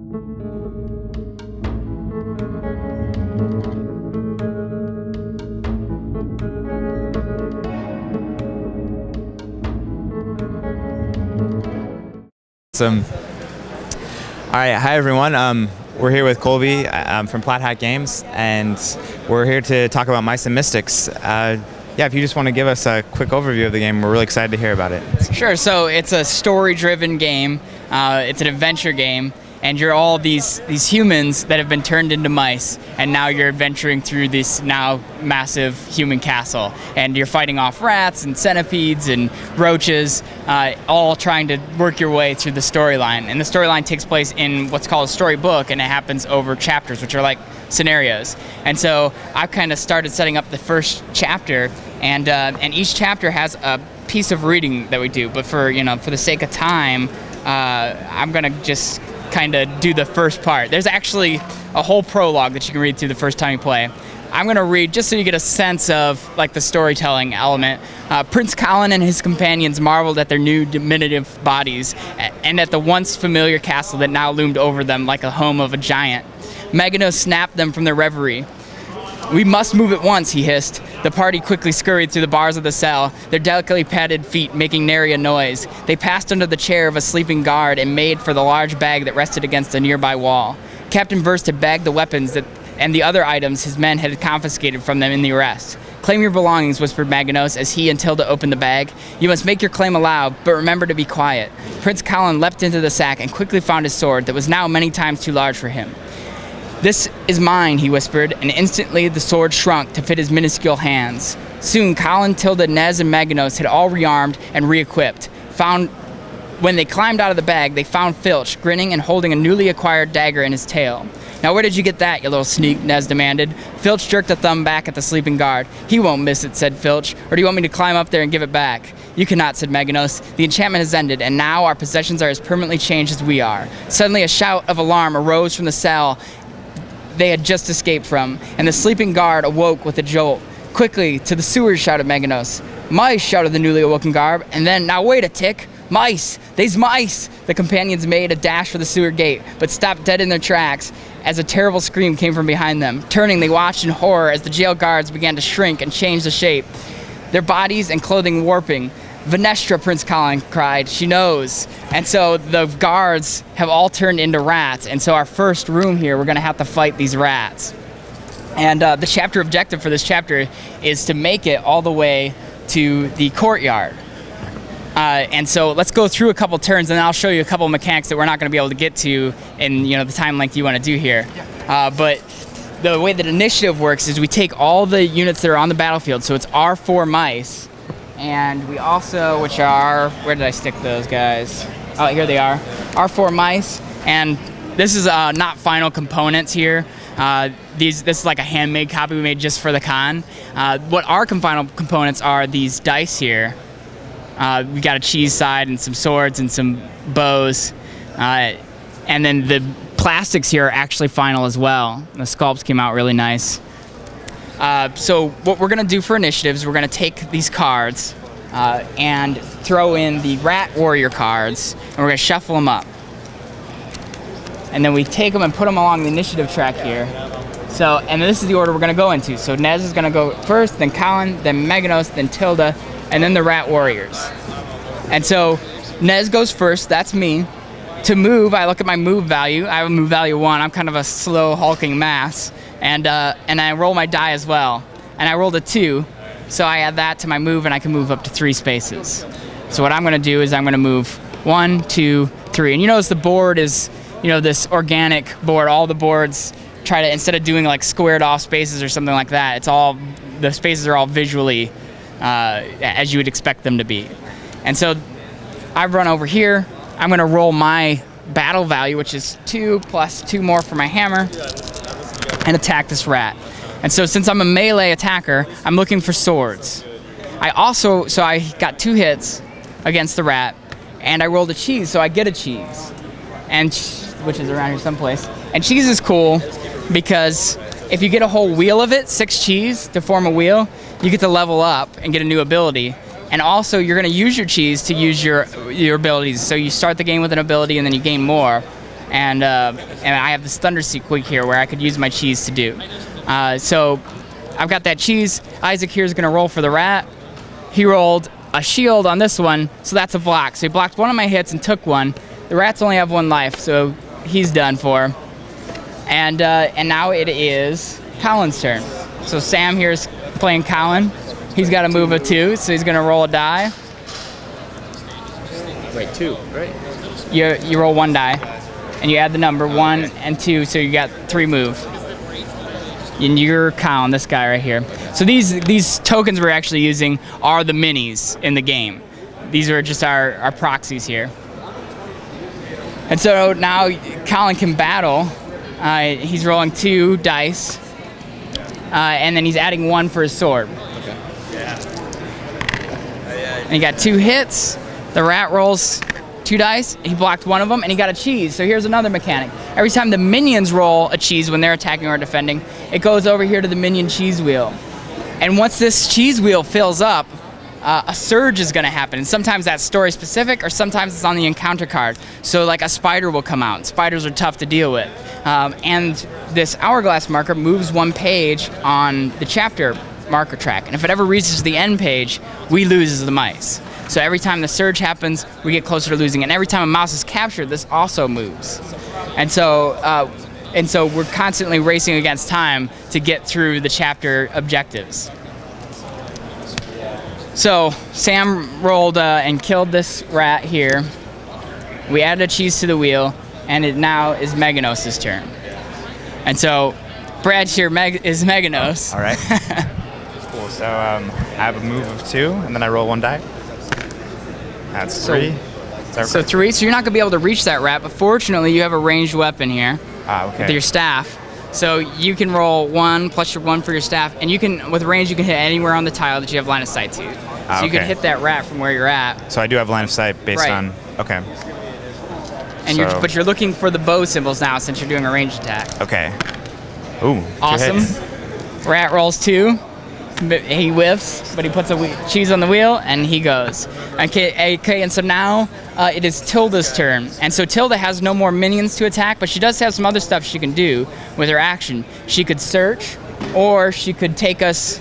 Awesome. All right, hi everyone. We're here with Colby from Plat Hat Games, and we're here to talk about Mice and Mystics. Yeah, if you just want to give us a quick overview of the game, we're really excited to hear about it. Sure. So it's a story-driven game. It's an adventure game, and you're all these humans that have been turned into mice, and now you're adventuring through this now massive human castle, and you're fighting off rats and centipedes and roaches, all trying to work your way through the storyline. And the storyline takes place in what's called a storybook, and it happens over chapters, which are like scenarios. And so I've kind of started setting up the first chapter, and each chapter has a piece of reading that we do. But for the sake of time, I'm gonna just kind of do the first part. There's actually a whole prologue that you can read through the first time you play. I'm going to read just so you get a sense of like the storytelling element. Prince Colin and his companions marveled at their new diminutive bodies and at the once familiar castle that now loomed over them like a home of a giant. Meganos snapped them from their reverie. "We must move at once," he hissed. The party quickly scurried through the bars of the cell, their delicately padded feet making nary a noise. They passed under the chair of a sleeping guard and made for the large bag that rested against a nearby wall. Captain Verst had bagged the weapons and the other items his men had confiscated from them in the arrest. "Claim your belongings," whispered Maganos as he and Tilda opened the bag. "You must make your claim aloud, but remember to be quiet." Prince Colin leapt into the sack and quickly found his sword that was now many times too large for him. "This is mine," he whispered, and instantly the sword shrunk to fit his minuscule hands. Soon Colin, Tilda, Nez, and Maganos had all rearmed and re-equipped. When they climbed out of the bag, they found Filch, grinning and holding a newly acquired dagger in his tail. "Now where did you get that, you little sneak?" Nez demanded. Filch jerked a thumb back at the sleeping guard. "He won't miss it," said Filch. "Or do you want me to climb up there and give it back?" "You cannot," said Maganos. "The enchantment has ended, and now our possessions are as permanently changed as we are." Suddenly a shout of alarm arose from the cell they had just escaped from, and the sleeping guard awoke with a jolt. "Quickly, to the sewers," shouted Meganos. "Mice," shouted the newly awoken guard, and then, "Now wait a tick! Mice! They's mice!" The companions made a dash for the sewer gate, but stopped dead in their tracks as a terrible scream came from behind them. Turning, they watched in horror as the jail guards began to shrink and change the shape, their bodies and clothing warping. "Venestra," Prince Colin cried. "She knows." And so the guards have all turned into rats, and so our first room here, we're going to have to fight these rats. And the chapter objective for this chapter is to make it all the way to the courtyard. And so let's go through a couple turns, and then I'll show you a couple mechanics that we're not going to be able to get to in the time length you want to do here. But the way that initiative works is we take all the units that are on the battlefield, so it's our 4 mice. And we also, which are, where did I stick those guys? Oh, here they are. Our 4 mice, and this is not final components here. This is like a handmade copy we made just for the con. What our final components are these dice here. We got a cheese side and some swords and some bows. And then the plastics here are actually final as well. The sculpts came out really nice. So what we're going to do for initiatives, we're going to take these cards and throw in the Rat Warrior cards, and we're going to shuffle them up. And then we take them and put them along the initiative track here. So, and this is the order we're going to go into. So Nez is going to go first, then Colin, then Meganos, then Tilda, and then the Rat Warriors. And so Nez goes first, that's me. To move, I look at my move value. I have a move value 1. I'm kind of a slow, hulking mass. And I roll my die as well. And I rolled a 2, so I add that to my move, and I can move up to 3 spaces. So what I'm going to do is I'm going to move 1, 2, 3. And you notice the board is, this organic board. All the boards try to, instead of doing like squared off spaces or something like that, the spaces are all visually as you would expect them to be. And so I've run over here. I'm going to roll my battle value, which is 2 plus 2 more for my hammer, and attack this rat. And so since I'm a melee attacker, I'm looking for swords. So I got 2 hits against the rat, and I rolled a cheese, so I get a cheese, which is around here someplace. And cheese is cool because if you get a whole wheel of it, 6 cheese to form a wheel, you get to level up and get a new ability. And also, you're going to use your cheese to use your abilities. So you start the game with an ability, and then you gain more. and I have this thunder sequence here where I could use my cheese to do. So I've got that cheese. Isaac here is going to roll for the rat. He rolled a shield on this one, so that's a block. So he blocked one of my hits and took one. The rats only have 1 life, so he's done for. And now it is Colin's turn. So Sam here is playing Colin. He's got a move of 2, so he's going to roll a die. Wait, 2, right? You roll 1 die, and you add the number 1 and 2, so you got 3 move. And you're Colin, this guy right here. So these tokens we're actually using are the minis in the game. These are just our proxies here. And so now Colin can battle. He's rolling 2 dice, and then he's adding 1 for his sword. Okay. And he got 2 hits. The rat rolls 2 dice. He blocked 1 of them, and he got a cheese. So here's another mechanic. Every time the minions roll a cheese when they're attacking or defending, it goes over here to the minion cheese wheel. And once this cheese wheel fills up, a surge is going to happen. And sometimes that's story specific, or sometimes it's on the encounter card. So like a spider will come out. Spiders are tough to deal with. And this hourglass marker moves 1 page on the chapter marker track. And if it ever reaches the end page, we lose as the mice. So every time the surge happens, we get closer to losing. And every time a mouse is captured, this also moves. And so we're constantly racing against time to get through the chapter objectives. So Sam rolled and killed this rat here. We added a cheese to the wheel, and it now is Meganos' turn. And so Brad here is Meganos. All right. Cool. So I have a move of 2, and then I roll 1 die. That's 3. So 3. So you're not going to be able to reach that rat, but fortunately you have a ranged weapon here with your staff. So you can roll 1 plus your 1 for your staff, and you can, with range, you can hit anywhere on the tile that you have line of sight to. So you can hit that rat from where you're at. So I do have line of sight based on. Okay. And but you're looking for the bow symbols now since you're doing a ranged attack. Okay. Ooh. Awesome. Rat rolls 2. He whiffs, but he puts a cheese on the wheel, and he goes. Okay, and so now it is Tilda's turn. And so Tilda has no more minions to attack, but she does have some other stuff she can do with her action. She could search, or she could take us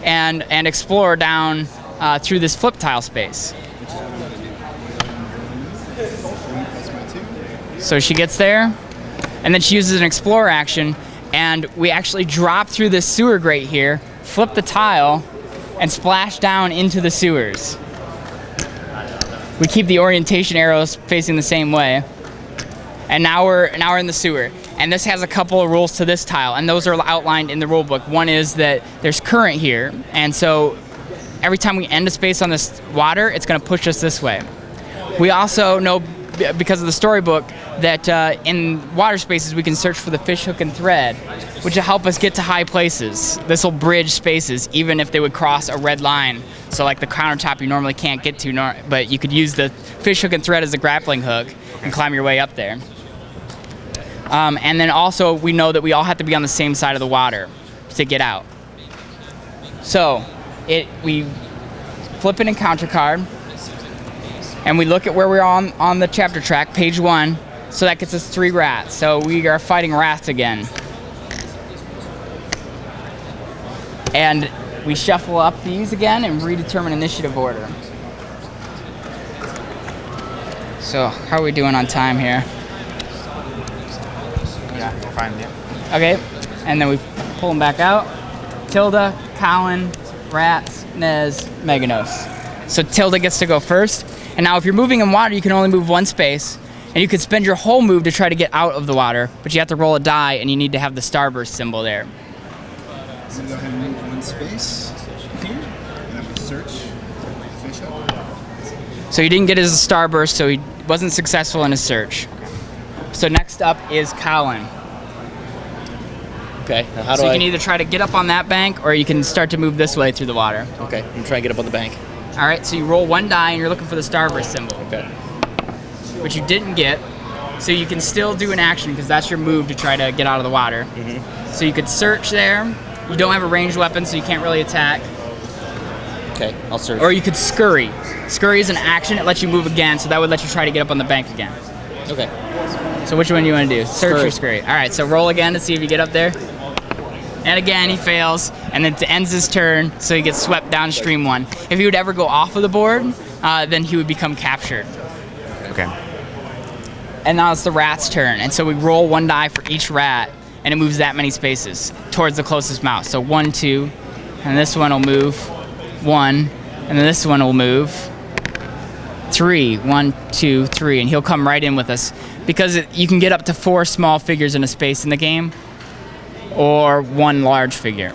and explore down through this flip tile space. So she gets there, and then she uses an explore action, and we actually drop through this sewer grate here, flip the tile, and splash down into the sewers. We keep the orientation arrows facing the same way. And now we're in the sewer. And this has a couple of rules to this tile, and those are outlined in the rule book. One is that there's current here, and so every time we end a space on this water, it's going to push us this way. We also know, because of the storybook, that in water spaces we can search for the fish hook and thread, which will help us get to high places. This will bridge spaces, even if they would cross a red line. So like the countertop you normally can't get to, but you could use the fish hook and thread as a grappling hook and climb your way up there. And then also we know that we all have to be on the same side of the water to get out. So we flip an encounter card, and we look at where we're on the chapter track, page 1. So that gets us 3 rats. So we are fighting rats again. And we shuffle up these again and redetermine initiative order. So how are we doing on time here? Yeah, we're fine, yeah. Okay, and then we pull them back out. Tilda, Colin, Rats, Nez, Meganos. So Tilda gets to go first. And now if you're moving in water, you can only move 1 space. And you could spend your whole move to try to get out of the water, but you have to roll a die, and you need to have the starburst symbol there. So go ahead and move 1 space here. And I'm going to search fish hook. So he didn't get his starburst, so he wasn't successful in his search. So next up is Colin. Okay, now how do So you I... can either try to get up on that bank, or you can start to move this way through the water. Okay, I'm trying to get up on the bank. All right, so you roll 1 die, and you're looking for the starburst symbol. Okay. Which you didn't get, so you can still do an action because that's your move to try to get out of the water. Mm-hmm. So you could search there. You don't have a ranged weapon, so you can't really attack. Okay, I'll search. Or you could scurry. Scurry is an action. It lets you move again, so that would let you try to get up on the bank again. Okay. So which one do you want to do? Search Scurry. or scurry? All right, so roll again to see if you get up there. And again, he fails, and then it ends his turn, so he gets swept downstream 1. If he would ever go off of the board, then he would become captured. Okay. And now it's the rat's turn, and so we roll 1 die for each rat, and it moves that many spaces towards the closest mouse. So 1, 2, and this one will move 1, and then this one will move 3. 1, 2, 3, and he'll come right in with us because you can get up to 4 small figures in a space in the game, or 1 large figure.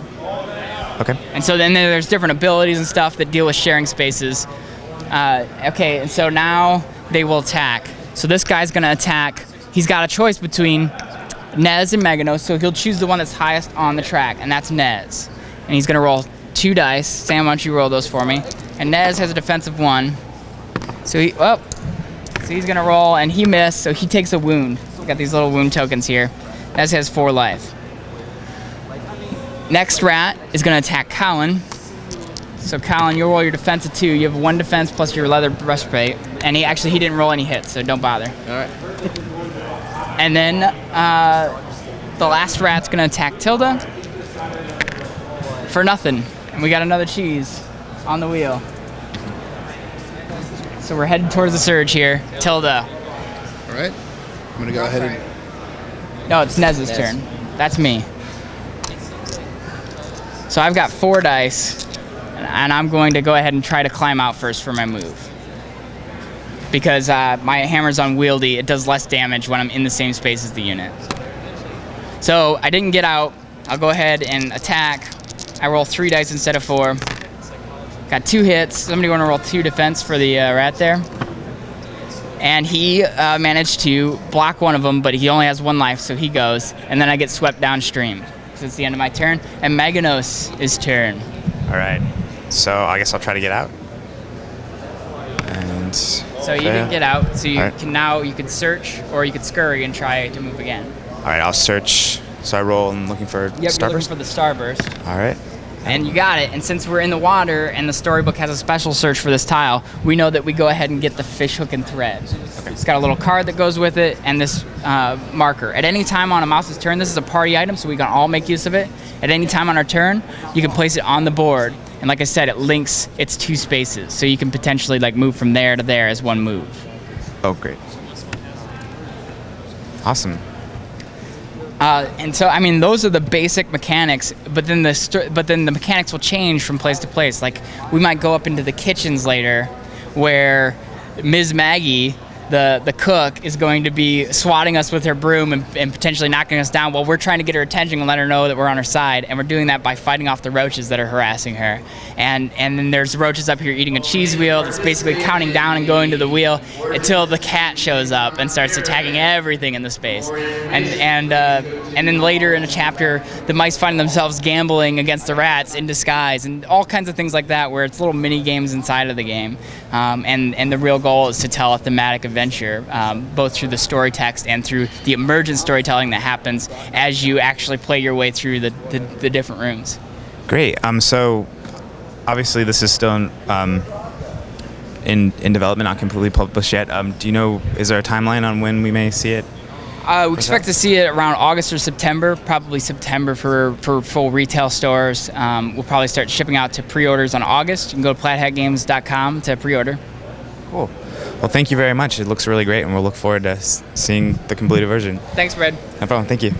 Okay. And so then there's different abilities and stuff that deal with sharing spaces. Okay, and so now they will attack. So this guy's gonna attack. He's got a choice between Nez and Meganos, so he'll choose the one that's highest on the track, and that's Nez. And he's gonna roll 2 dice. Sam, why don't you roll those for me? And Nez has a defensive 1. So he's gonna roll, and he missed, so he takes a wound. We got these little wound tokens here. Nez has 4 life. Next rat is gonna attack Colin. So Colin, you'll roll your defense of 2. You have 1 defense plus your leather breastplate, and he didn't roll any hits, so don't bother. All right. And then the last rat's gonna attack Tilda for nothing, and we got another cheese on the wheel. So we're headed towards the surge here. Tilda. All right. I'm gonna go ahead and. No, it's Nez's Nez. turn. That's me. So I've got 4 dice, and I'm going to go ahead and try to climb out first for my move. Because my hammer's unwieldy, it does less damage when I'm in the same space as the unit. So I didn't get out. I'll go ahead and attack. I roll 3 dice instead of 4. Got 2 hits. Somebody want to roll 2 defense for the rat there. And he managed to block one of them, but he only has 1 life, so he goes. And then I get swept downstream. So it's the end of my turn. And Meganos' turn. All right. So I guess I'll try to get out. And So you didn't get out, so you All right. can now you could search or you could scurry and try to move again. all right, I'll search. So I roll and looking for Yep, you're looking starburst. for the starburst. All right. And you got it. And since we're in the water and the storybook has a special search for this tile, we know that we go ahead and get the fish hook and thread. It's got a little card that goes with it and this marker. At any time on a mouse's turn, this is a party item, so we can all make use of it. At any time on our turn, you can place it on the board. And like I said, it links its 2 spaces, so you can potentially like move from there to there as 1 move. Oh, great. Awesome. And so, I mean, those are the basic mechanics. But then the mechanics will change from place to place. Like, we might go up into the kitchens later, where Ms. Maggie, the cook, is going to be swatting us with her broom and potentially knocking us down while we're trying to get her attention and let her know that we're on her side. And we're doing that by fighting off the roaches that are harassing her. And then there's roaches up here eating a cheese wheel that's basically counting down and going to the wheel until the cat shows up and starts attacking everything in the space. And then later in a chapter, the mice find themselves gambling against the rats in disguise and all kinds of things like that, where it's little mini games inside of the game. And the real goal is to tell a thematic adventure, both through the story text and through the emergent storytelling that happens as you actually play your way through the different rooms. Great. So obviously this is still in development, not completely published yet. Do you know, is there a timeline on when we may see it? We expect to see it around August or September, probably September for full retail stores. We'll probably start shipping out to pre-orders on August. You can go to plathatgames.com to pre-order. Cool. Well, thank you very much. It looks really great, and we'll look forward to seeing the completed version. Thanks, Brad. No problem. Thank you.